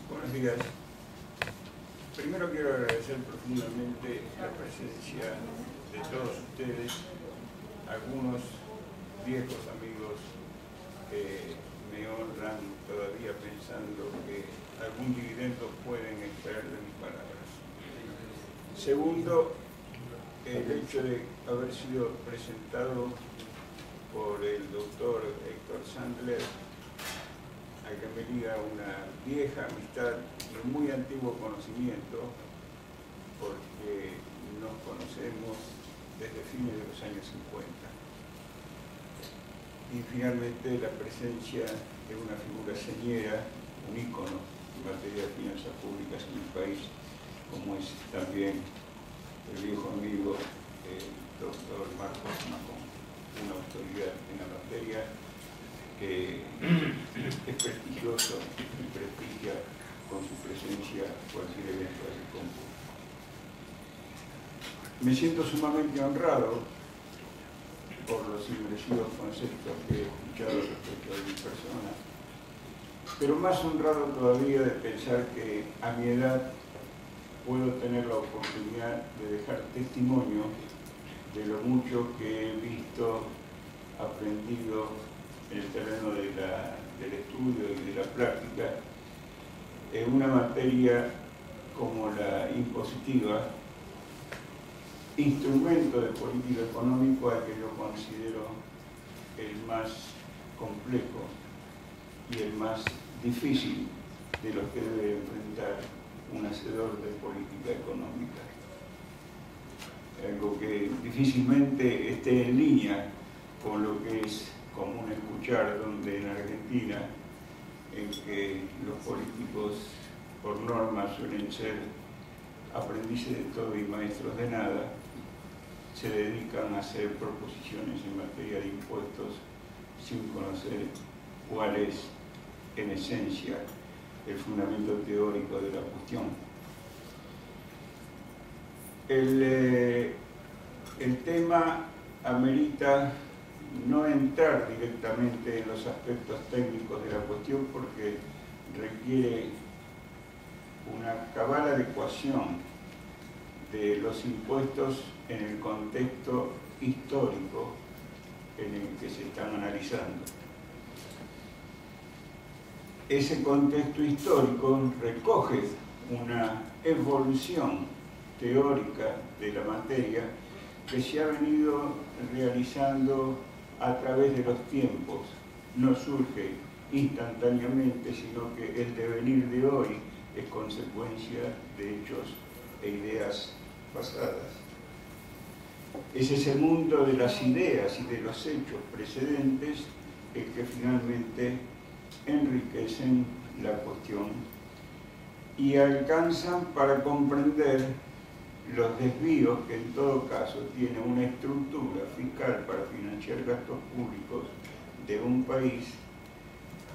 Buenos días. Primero quiero agradecer profundamente la presencia de todos ustedes, algunos viejos amigos que me honran todavía pensando que algún dividendo pueden extraer de mis palabras. Segundo, el hecho de haber sido presentado por el doctor Héctor Sandler, a que me liga una vieja amistad y muy antiguo conocimiento, porque nos conocemos desde fines de los años 50. Y finalmente la presencia de una figura señera, un ícono en materia de finanzas públicas en el país, como es también el viejo amigo, el doctor Marcos Macón, una autoridad en la materia que es prestigioso y prestigia con su presencia cualquier evento del concurso. Me siento sumamente honrado por los inmerecidos conceptos que he escuchado respecto de mi persona, pero más honrado todavía de pensar que a mi edad puedo tener la oportunidad de dejar testimonio de lo mucho que he visto, aprendido en el terreno del estudio y de la práctica, en una materia como la impositiva, instrumento de política económica al que yo considero el más complejo y el más difícil de los que debe enfrentar un hacedor de política económica. Algo que difícilmente esté en línea con lo que es común escuchar, donde en Argentina, en que los políticos por norma suelen ser aprendices de todo y maestros de nada, se dedican a hacer proposiciones en materia de impuestos sin conocer cuál es, en esencia, el fundamento teórico de la cuestión. El tema amerita no entrar directamente en los aspectos técnicos de la cuestión porque requiere una cabal adecuación de los impuestos en el contexto histórico en el que se están analizando. Ese contexto histórico recoge una evolución teórica de la materia que se ha venido realizando a través de los tiempos. No surge instantáneamente, sino que el devenir de hoy es consecuencia de hechos e ideas pasadas. Es ese mundo de las ideas y de los hechos precedentes el que finalmente enriquecen la cuestión y alcanzan para comprender los desvíos que en todo caso tiene una estructura fiscal para financiar gastos públicos de un país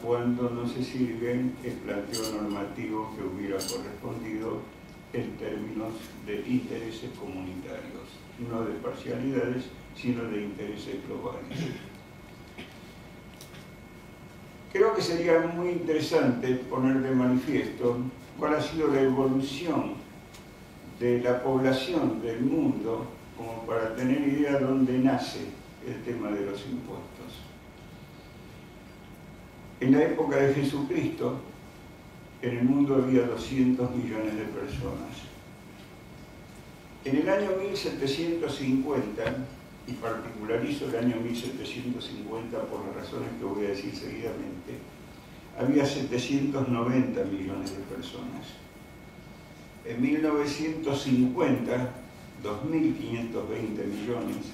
cuando no se sirven el planteo normativo que hubiera correspondido en términos de intereses comunitarios, no de parcialidades, sino de intereses globales. Creo que sería muy interesante poner de manifiesto cuál ha sido la evolución de la población del mundo como para tener idea de dónde nace el tema de los impuestos. En la época de Jesucristo, en el mundo había 200 millones de personas. En el año 1750, y particularizo el año 1750 por las razones que voy a decir seguidamente, había 790 millones de personas. En 1950, 2.520 millones.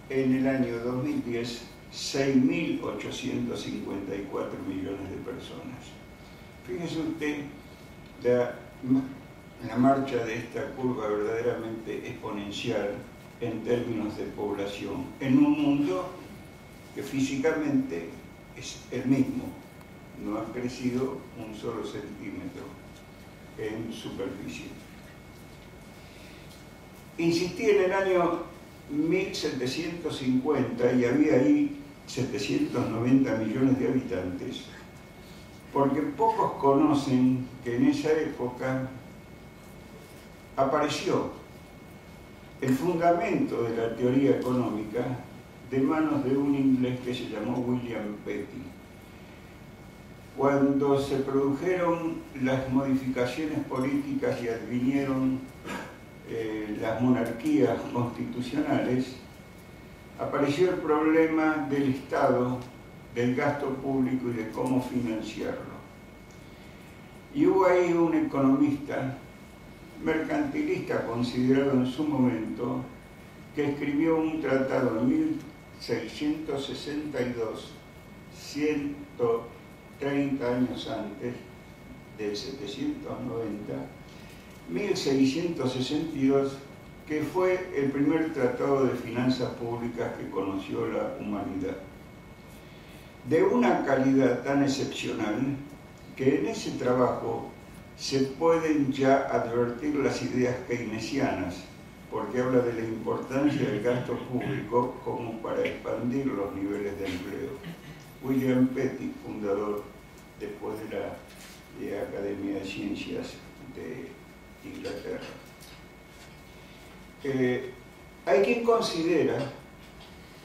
En el año 2010, 6.854 millones de personas. Fíjese usted la marcha de esta curva verdaderamente exponencial en términos de población, en un mundo que físicamente es el mismo, no ha crecido un solo centímetro en superficie. Insistí en el año 1750 y había ahí 790 millones de habitantes, porque pocos conocen que en esa época apareció el fundamento de la teoría económica de manos de un inglés que se llamó William Petty. Cuando se produjeron las modificaciones políticas y advinieron las monarquías constitucionales, apareció el problema del Estado, del gasto público y de cómo financiarlo. Y hubo ahí un economista mercantilista considerado en su momento que escribió un tratado en 1662, 130 años antes del 790, 1662, que fue el primer tratado de finanzas públicas que conoció la humanidad. De una calidad tan excepcional que en ese trabajo se pueden ya advertir las ideas keynesianas, porque habla de la importancia del gasto público como para expandir los niveles de empleo. William Petty, fundador después de la Academia de Ciencias de Inglaterra. Hay quien considera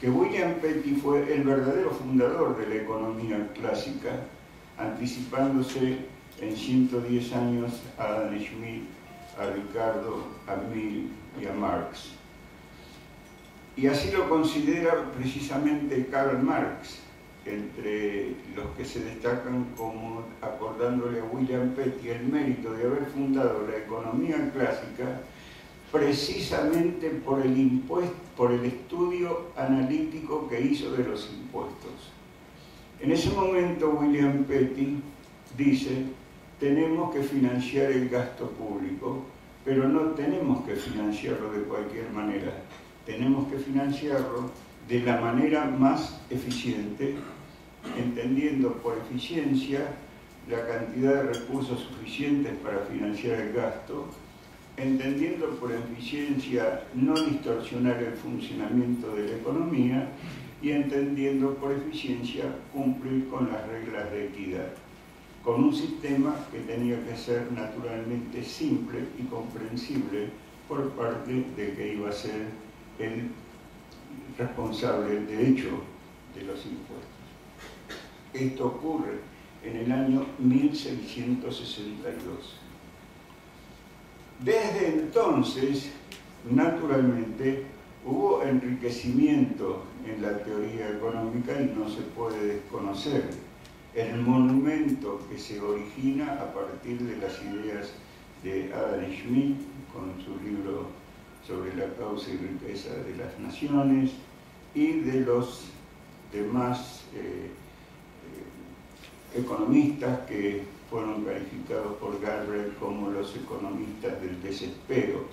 que William Petty fue el verdadero fundador de la economía clásica, anticipándose en 110 años a Adam Smith, a Ricardo, a Mill y a Marx. Y así lo considera precisamente Karl Marx, entre los que se destacan como acordándole a William Petty el mérito de haber fundado la economía clásica precisamente por el estudio analítico que hizo de los impuestos. En ese momento William Petty dice: tenemos que financiar el gasto público, pero no tenemos que financiarlo de cualquier manera. Tenemos que financiarlo de la manera más eficiente, entendiendo por eficiencia la cantidad de recursos suficientes para financiar el gasto, entendiendo por eficiencia no distorsionar el funcionamiento de la economía y entendiendo por eficiencia cumplir con las reglas de equidad, con un sistema que tenía que ser naturalmente simple y comprensible por parte de que iba a ser el responsable, de hecho, de los impuestos. Esto ocurre en el año 1662. Desde entonces, naturalmente, hubo enriquecimiento en la teoría económica y no se puede desconocer el monumento que se origina a partir de las ideas de Adam Smith con su libro sobre la causa y riqueza de las naciones y de los demás economistas que fueron calificados por Galbraith como los economistas del desespero,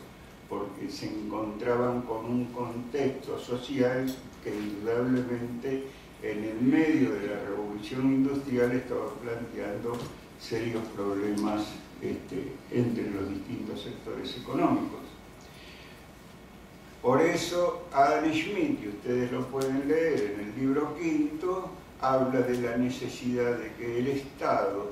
porque se encontraban con un contexto social que indudablemente en el medio de la revolución industrial estaba planteando serios problemas entre los distintos sectores económicos. Por eso Adam Smith, y ustedes lo pueden leer en el libro quinto, habla de la necesidad de que el Estado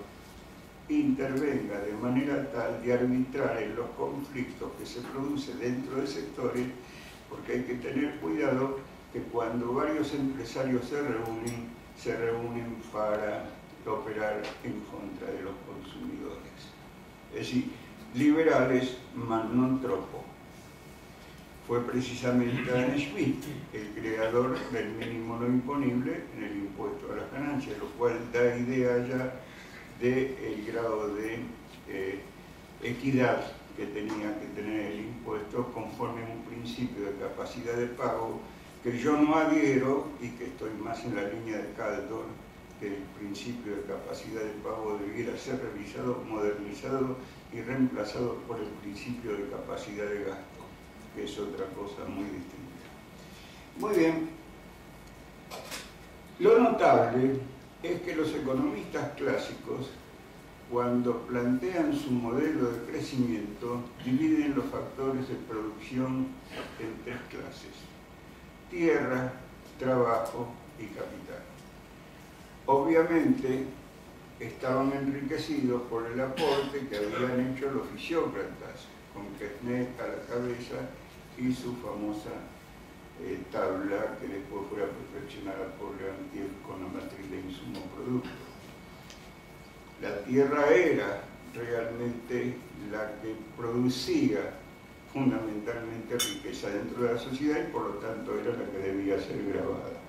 intervenga de manera tal de arbitrar en los conflictos que se producen dentro de sectores, porque hay que tener cuidado que cuando varios empresarios se reúnen para operar en contra de los consumidores. Es decir, liberales, mas non troppo. Fue precisamente Adam Smith el creador del mínimo no imponible en el impuesto a las ganancias, lo cual da idea ya del grado de equidad que tenía que tener el impuesto conforme a un principio de capacidad de pago que yo no adhiero y que estoy más en la línea de Caldor, que el principio de capacidad de pago debiera ser revisado, modernizado y reemplazado por el principio de capacidad de gasto, que es otra cosa muy distinta. Muy bien. Lo notable es que los economistas clásicos, cuando plantean su modelo de crecimiento, dividen los factores de producción en tres clases: tierra, trabajo y capital. Obviamente, estaban enriquecidos por el aporte que habían hecho los fisiócratas, con Quesnel a la cabeza y su famosa tabla que después fuera perfeccionada por Leontief con la matriz de insumo producto. La tierra era realmente la que producía fundamentalmente riqueza dentro de la sociedad y por lo tanto era la que debía ser grabada.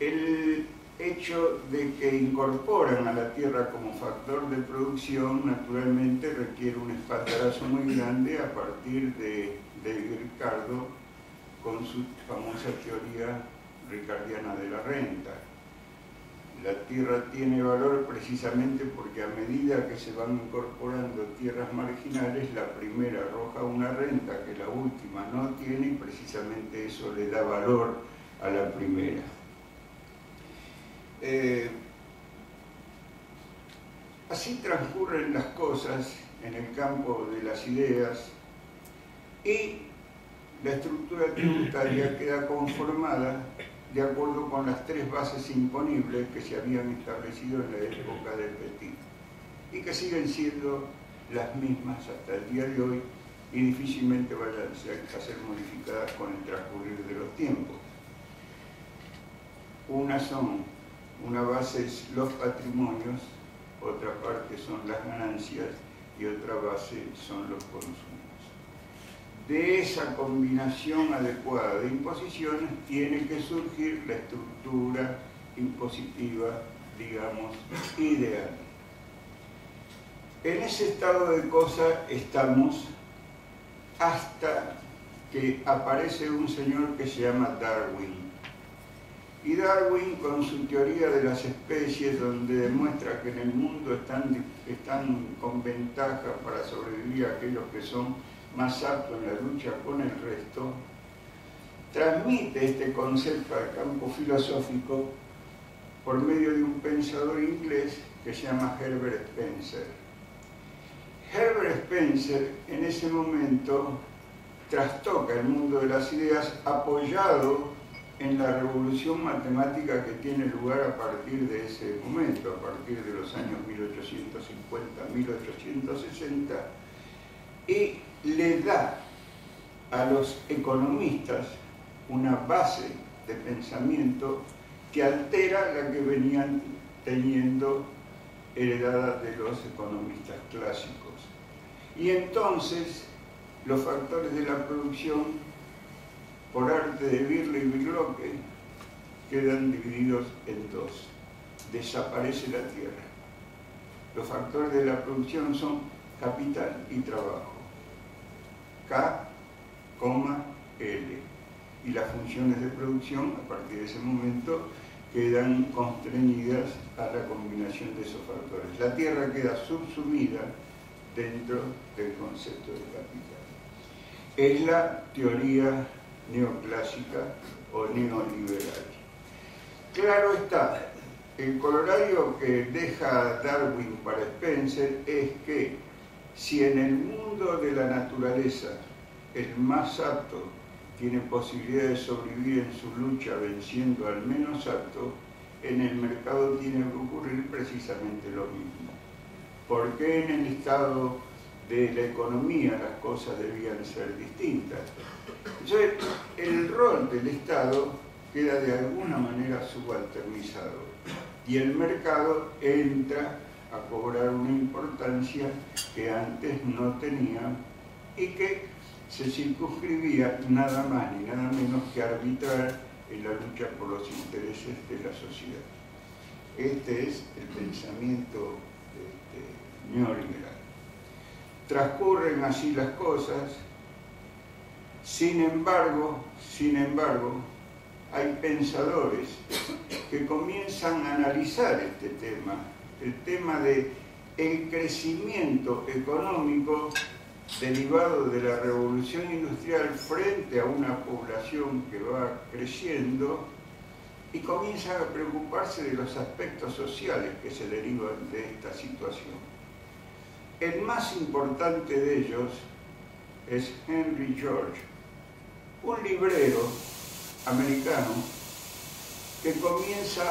El hecho de que incorporan a la tierra como factor de producción naturalmente requiere un espaldarazo muy grande a partir de Ricardo con su famosa teoría ricardiana de la renta. La tierra tiene valor precisamente porque a medida que se van incorporando tierras marginales, la primera arroja una renta que la última no tiene y precisamente eso le da valor a la primera. Así transcurren las cosas en el campo de las ideas y la estructura tributaria queda conformada de acuerdo con las tres bases imponibles que se habían establecido en la época del Petit y que siguen siendo las mismas hasta el día de hoy y difícilmente vayan a ser modificadas con el transcurrir de los tiempos. Una base es los patrimonios, otra parte son las ganancias y otra base son los consumos. De esa combinación adecuada de imposiciones tiene que surgir la estructura impositiva, digamos, ideal. En ese estado de cosas estamos hasta que aparece un señor que se llama Darwin. Y Darwin, con su teoría de las especies, donde demuestra que en el mundo están con ventaja para sobrevivir aquellos que son más aptos en la lucha con el resto, transmite este concepto al campo filosófico por medio de un pensador inglés que se llama Herbert Spencer. Herbert Spencer en ese momento trastoca el mundo de las ideas apoyado en la revolución matemática que tiene lugar a partir de ese momento, a partir de los años 1850-1860, y le da a los economistas una base de pensamiento que altera la que venían teniendo heredada de los economistas clásicos. Y entonces los factores de la producción, por arte de Birle y Birloque, quedan divididos en dos. Desaparece la tierra. Los factores de la producción son capital y trabajo. K, L. Y las funciones de producción, a partir de ese momento, quedan constreñidas a la combinación de esos factores. La tierra queda subsumida dentro del concepto de capital. Es la teoría neoclásica o neoliberal. Claro está, el corolario que deja Darwin para Spencer es que si en el mundo de la naturaleza el más apto tiene posibilidad de sobrevivir en su lucha venciendo al menos apto, en el mercado tiene que ocurrir precisamente lo mismo. ¿Por qué en el estado de la economía las cosas debían ser distintas? Entonces, el rol del Estado queda de alguna manera subalternizado y el mercado entra a cobrar una importancia que antes no tenía y que se circunscribía nada más ni nada menos que a arbitrar en la lucha por los intereses de la sociedad. Este es el pensamiento neoliberal. Transcurren así las cosas. Sin embargo, hay pensadores que comienzan a analizar este tema, el tema del crecimiento económico derivado de la revolución industrial frente a una población que va creciendo y comienzan a preocuparse de los aspectos sociales que se derivan de esta situación. El más importante de ellos es Henry George, un librero americano que comienza